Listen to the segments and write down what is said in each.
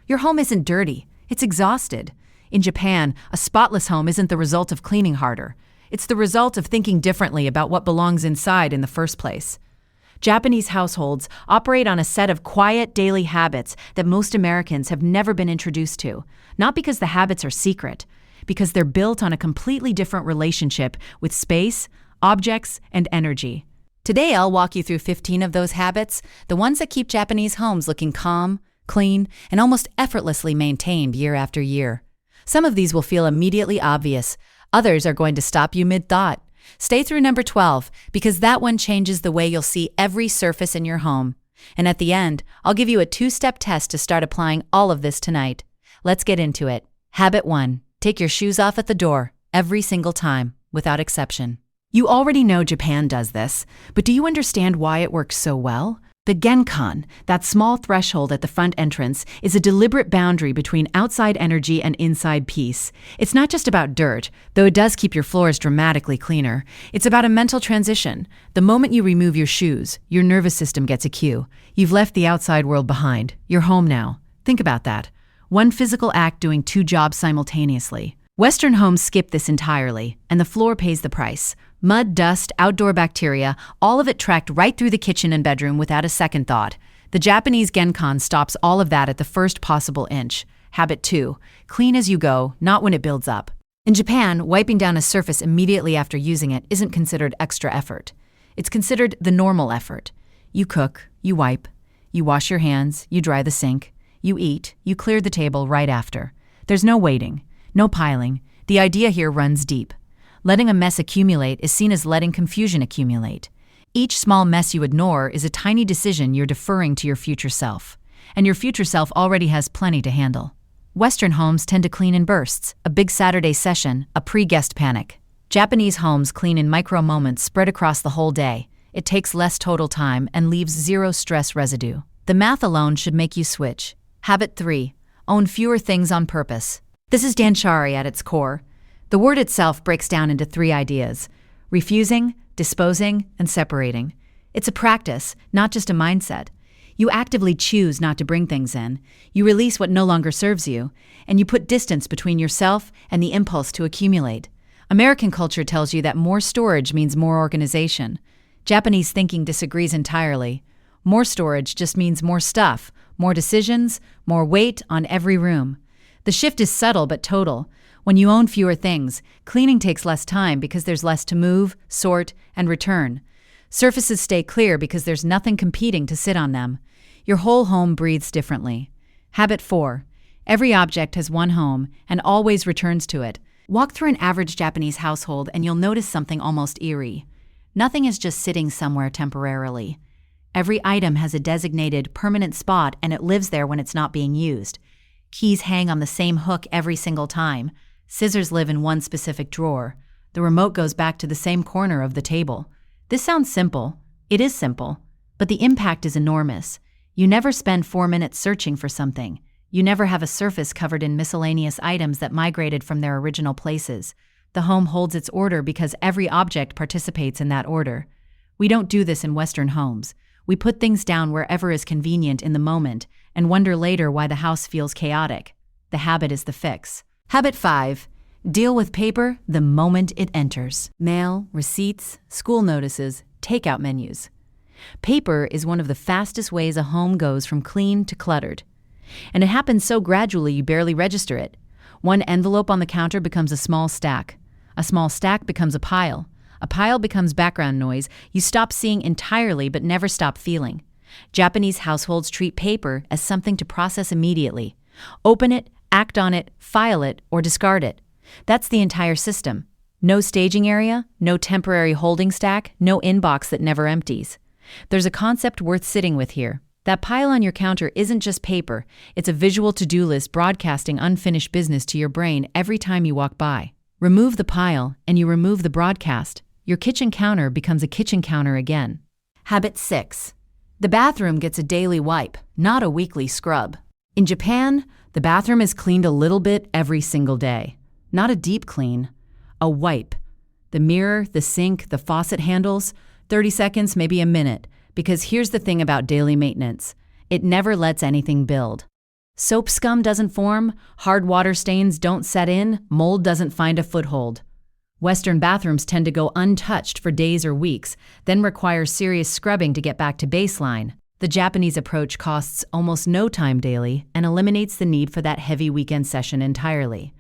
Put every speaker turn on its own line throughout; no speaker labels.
Your home isn't dirty, it's exhausted. In Japan, a spotless home isn't the result of cleaning harder. It's the result of thinking differently about what belongs inside in the first place. Japanese households operate on a set of quiet daily habits that most Americans have never been introduced to, not because the habits are secret, because they're built on a completely different relationship with space, objects, and energy. Today, I'll walk you through 15 of those habits, the ones that keep Japanese homes looking calm, clean, and almost effortlessly maintained year after year. Some of these will feel immediately obvious. Others are going to stop you mid-thought. Stay through number 12, because that one changes the way you'll see every surface in your home. And at the end, I'll give you a 2-step test to start applying all of this tonight. Let's get into it. Habit 1. Take your shoes off at the door, every single time, without exception. You already know Japan does this, but do you understand why it works so well? The genkan, that small threshold at the front entrance, is a deliberate boundary between outside energy and inside peace. It's not just about dirt, though it does keep your floors dramatically cleaner. It's about a mental transition. The moment you remove your shoes, your nervous system gets a cue. You've left the outside world behind. You're home now. Think about that. One physical act doing 2 jobs simultaneously. Western homes skip this entirely, and the floor pays the price. Mud, dust, outdoor bacteria, all of it tracked right through the kitchen and bedroom without a second thought. The Japanese genkan stops all of that at the first possible inch. Habit 2. Clean as you go, not when it builds up. In Japan, wiping down a surface immediately after using it isn't considered extra effort. It's considered the normal effort. You cook, you wipe, you wash your hands, you dry the sink, you eat, you clear the table right after. There's no waiting, no piling. The idea here runs deep. Letting a mess accumulate is seen as letting confusion accumulate. Each small mess you ignore is a tiny decision you're deferring to your future self. And your future self already has plenty to handle. Western homes tend to clean in bursts, a big Saturday session, a pre-guest panic. Japanese homes clean in micro moments spread across the whole day. It takes less total time and leaves zero stress residue. The math alone should make you switch. Habit 3. Own fewer things on purpose. This is danchari at its core. The word itself breaks down into 3 ideas: refusing, disposing, and separating. It's a practice, not just a mindset. You actively choose not to bring things in. You release what no longer serves you, and you put distance between yourself and the impulse to accumulate. American culture tells you that more storage means more organization. Japanese thinking disagrees entirely. More storage just means more stuff, more decisions, more weight on every room. The shift is subtle but total. When you own fewer things, cleaning takes less time because there's less to move, sort, and return. Surfaces stay clear because there's nothing competing to sit on them. Your whole home breathes differently. Habit 4. Every object has one home and always returns to it. Walk through an average Japanese household and you'll notice something almost eerie. Nothing is just sitting somewhere temporarily. Every item has a designated, permanent spot and it lives there when it's not being used. Keys hang on the same hook every single time. Scissors live in one specific drawer. The remote goes back to the same corner of the table. This sounds simple. It is simple. But the impact is enormous. You never spend 4 minutes searching for something. You never have a surface covered in miscellaneous items that migrated from their original places. The home holds its order because every object participates in that order. We don't do this in Western homes. We put things down wherever is convenient in the moment and wonder later why the house feels chaotic. The habit is the fix. Habit 5. Deal with paper the moment it enters. Mail, receipts, school notices, takeout menus. Paper is one of the fastest ways a home goes from clean to cluttered. And it happens so gradually you barely register it. One envelope on the counter becomes a small stack. A small stack becomes a pile. A pile becomes background noise you stop seeing entirely but never stop feeling. Japanese households treat paper as something to process immediately. Open it, act on it, file it, or discard it. That's the entire system. No staging area, no temporary holding stack, no inbox that never empties. There's a concept worth sitting with here. That pile on your counter isn't just paper, it's a visual to-do list broadcasting unfinished business to your brain every time you walk by. Remove the pile, and you remove the broadcast. Your kitchen counter becomes a kitchen counter again. Habit 6. The bathroom gets a daily wipe, not a weekly scrub. In Japan, the bathroom is cleaned a little bit every single day. Not a deep clean, a wipe. The mirror, the sink, the faucet handles, 30 seconds, maybe a minute. Because here's the thing about daily maintenance. It never lets anything build. Soap scum doesn't form, hard water stains don't set in, mold doesn't find a foothold. Western bathrooms tend to go untouched for days or weeks, then require serious scrubbing to get back to baseline. The Japanese approach costs almost no time daily and eliminates the need for that heavy weekend session entirely.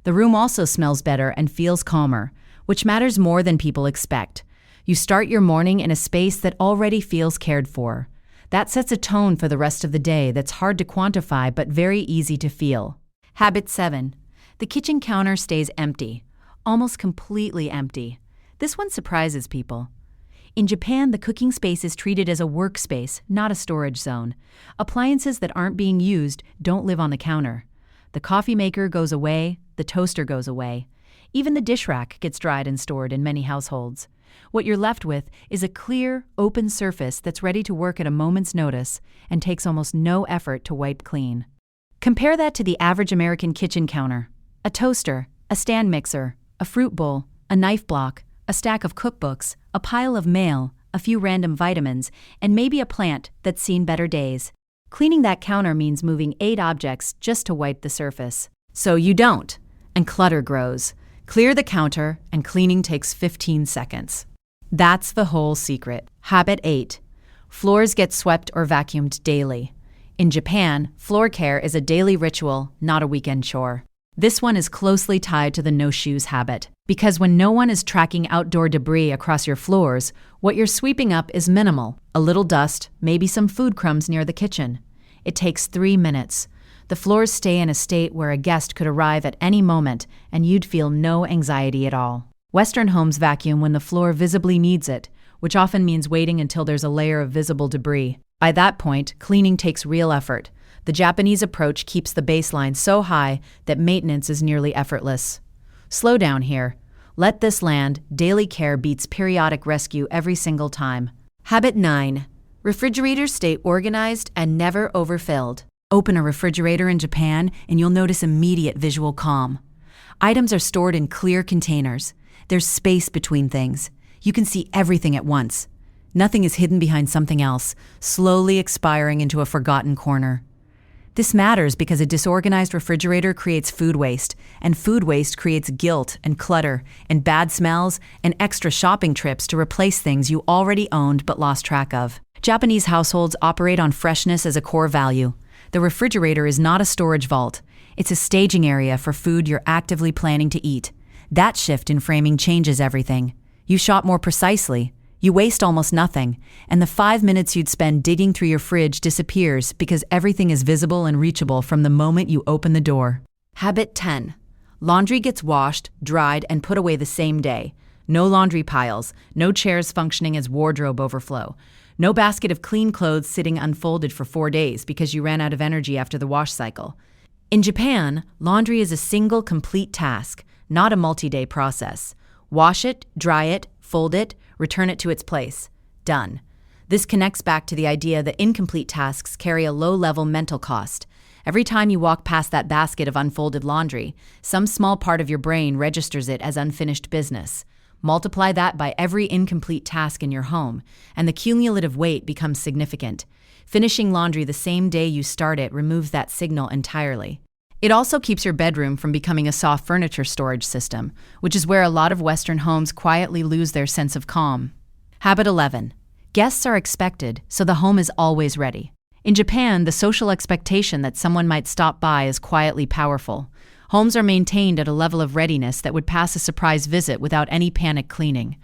The room also smells better and feels calmer, which matters more than people expect. You start your morning in a space that already feels cared for. That sets a tone for the rest of the day that's hard to quantify but very easy to feel. Habit 7. The kitchen counter stays empty, almost completely empty. This one surprises people. In Japan, the cooking space is treated as a workspace, not a storage zone. Appliances that aren't being used don't live on the counter. The coffee maker goes away, the toaster goes away. Even the dish rack gets dried and stored in many households. What you're left with is a clear, open surface that's ready to work at a moment's notice and takes almost no effort to wipe clean. Compare that to the average American kitchen counter. A toaster, a stand mixer, a fruit bowl, a knife block, a stack of cookbooks, a pile of mail, a few random vitamins, and maybe a plant that's seen better days. Cleaning that counter means moving 8 objects just to wipe the surface. So you don't, and clutter grows. Clear the counter, and cleaning takes 15 seconds. That's the whole secret. Habit 8. Floors get swept or vacuumed daily. In Japan, floor care is a daily ritual, not a weekend chore. This one is closely tied to the no-shoes habit, because when no one is tracking outdoor debris across your floors, what you're sweeping up is minimal. A little dust, maybe some food crumbs near the kitchen. It takes 3 minutes. The floors stay in a state where a guest could arrive at any moment, and you'd feel no anxiety at all. Western homes vacuum when the floor visibly needs it, which often means waiting until there's a layer of visible debris. By that point, cleaning takes real effort. The Japanese approach keeps the baseline so high that maintenance is nearly effortless. Slow down here. Let this land. Daily care beats periodic rescue every single time. Habit 9. Refrigerators stay organized and never overfilled. Open a refrigerator in Japan and you'll notice immediate visual calm. Items are stored in clear containers. There's space between things. You can see everything at once. Nothing is hidden behind something else, slowly expiring into a forgotten corner. This matters because a disorganized refrigerator creates food waste, and food waste creates guilt and clutter and bad smells and extra shopping trips to replace things you already owned but lost track of. Japanese households operate on freshness as a core value. The refrigerator is not a storage vault. It's a staging area for food you're actively planning to eat. That shift in framing changes everything. You shop more precisely. You waste almost nothing, and the 5 minutes you'd spend digging through your fridge disappears because everything is visible and reachable from the moment you open the door. Habit 10. Laundry gets washed, dried, and put away the same day. No laundry piles, no chairs functioning as wardrobe overflow, no basket of clean clothes sitting unfolded for 4 days because you ran out of energy after the wash cycle. In Japan, laundry is a single complete task, not a multi-day process. Wash it, dry it, fold it, return it to its place. Done. This connects back to the idea that incomplete tasks carry a low-level mental cost. Every time you walk past that basket of unfolded laundry, some small part of your brain registers it as unfinished business. Multiply that by every incomplete task in your home, and the cumulative weight becomes significant. Finishing laundry the same day you start it removes that signal entirely. It also keeps your bedroom from becoming a soft furniture storage system, which is where a lot of Western homes quietly lose their sense of calm. Habit 11. Guests are expected, so the home is always ready. In Japan, the social expectation that someone might stop by is quietly powerful. Homes are maintained at a level of readiness that would pass a surprise visit without any panic cleaning.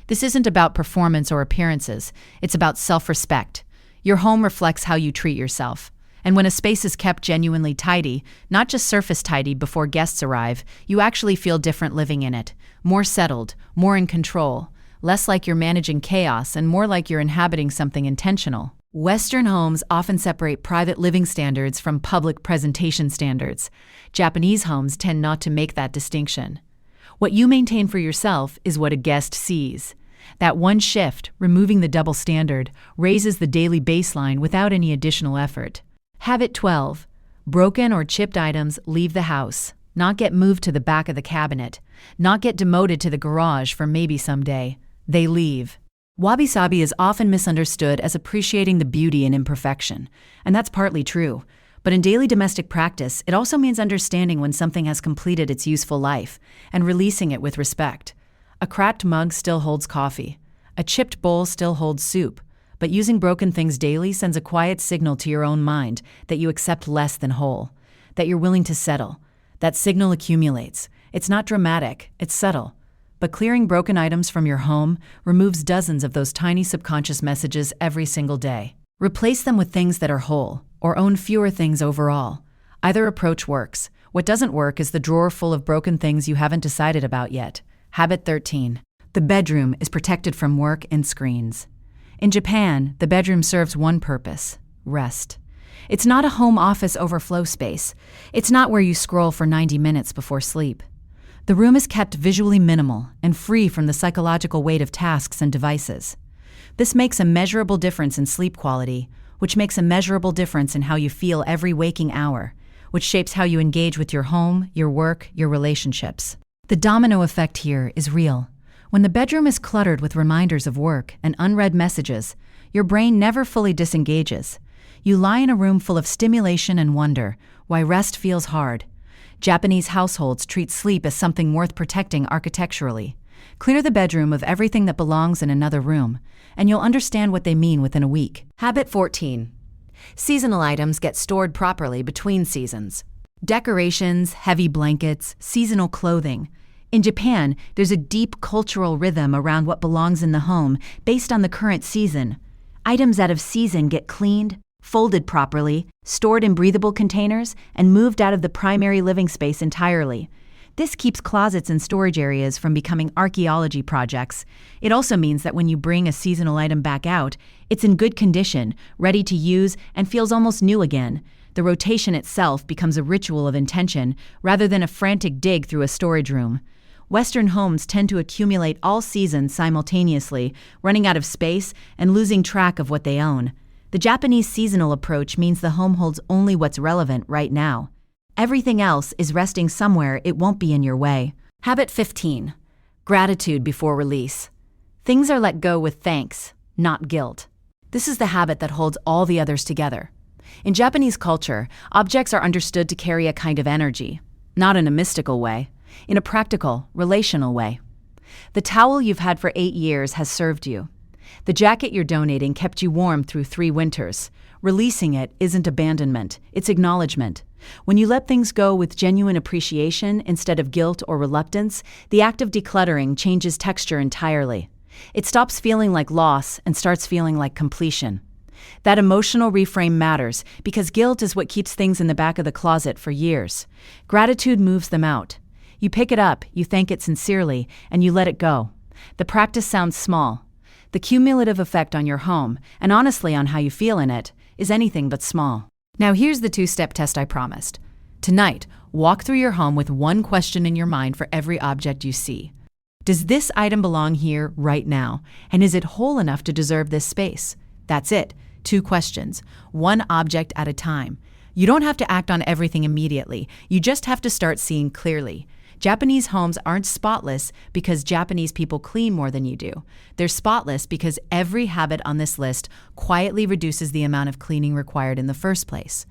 This isn't about performance or appearances, it's about self-respect. Your home reflects how you treat yourself. And when a space is kept genuinely tidy, not just surface tidy before guests arrive, you actually feel different living in it. More settled, more in control, less like you're managing chaos and more like you're inhabiting something intentional. Western homes often separate private living standards from public presentation standards. Japanese homes tend not to make that distinction. What you maintain for yourself is what a guest sees. That one shift, removing the double standard, raises the daily baseline without any additional effort. Habit 12. Broken or chipped items leave the house, not get moved to the back of the cabinet, not get demoted to the garage for maybe someday. They leave. Wabi-sabi is often misunderstood as appreciating the beauty in imperfection, and that's partly true. But in daily domestic practice, it also means understanding when something has completed its useful life and releasing it with respect. A cracked mug still holds coffee. A chipped bowl still holds soup. But using broken things daily sends a quiet signal to your own mind that you accept less than whole, that you're willing to settle. That signal accumulates. It's not dramatic, it's subtle. But clearing broken items from your home removes dozens of those tiny subconscious messages every single day. Replace them with things that are whole, or own fewer things overall. Either approach works. What doesn't work is the drawer full of broken things you haven't decided about yet. Habit 13. The bedroom is protected from work and screens. In Japan, the bedroom serves one purpose: rest. It's not a home office overflow space. It's not where you scroll for 90 minutes before sleep. The room is kept visually minimal and free from the psychological weight of tasks and devices. This makes a measurable difference in sleep quality, which makes a measurable difference in how you feel every waking hour, which shapes how you engage with your home, your work, your relationships. The domino effect here is real. When the bedroom is cluttered with reminders of work and unread messages, your brain never fully disengages. You lie in a room full of stimulation and wonder why rest feels hard. Japanese households treat sleep as something worth protecting architecturally. Clear the bedroom of everything that belongs in another room, and you'll understand what they mean within a week. Habit 14. Seasonal items get stored properly between seasons. Decorations, heavy blankets, seasonal clothing. In Japan, there's a deep cultural rhythm around what belongs in the home based on the current season. Items out of season get cleaned, folded properly, stored in breathable containers, and moved out of the primary living space entirely. This keeps closets and storage areas from becoming archaeology projects. It also means that when you bring a seasonal item back out, it's in good condition, ready to use, and feels almost new again. The rotation itself becomes a ritual of intention rather than a frantic dig through a storage room. Western homes tend to accumulate all seasons simultaneously, running out of space and losing track of what they own. The Japanese seasonal approach means the home holds only what's relevant right now. Everything else is resting somewhere it won't be in your way. Habit 15. Gratitude before release. Things are let go with thanks, not guilt. This is the habit that holds all the others together. In Japanese culture, objects are understood to carry a kind of energy, not in a mystical way, in a practical, relational way. The towel you've had for 8 years has served you. The jacket you're donating kept you warm through 3 winters. Releasing it isn't abandonment, it's acknowledgement. When you let things go with genuine appreciation instead of guilt or reluctance, the act of decluttering changes texture entirely. It stops feeling like loss and starts feeling like completion. That emotional reframe matters because guilt is what keeps things in the back of the closet for years. Gratitude moves them out. You pick it up, you thank it sincerely, and you let it go. The practice sounds small. The cumulative effect on your home, and honestly on how you feel in it, is anything but small. Now here's the 2-step test I promised. Tonight, walk through your home with one question in your mind for every object you see. Does this item belong here right now? And is it whole enough to deserve this space? That's it. 2 questions, one object at a time. You don't have to act on everything immediately. You just have to start seeing clearly. Japanese homes aren't spotless because Japanese people clean more than you do. They're spotless because every habit on this list quietly reduces the amount of cleaning required in the first place.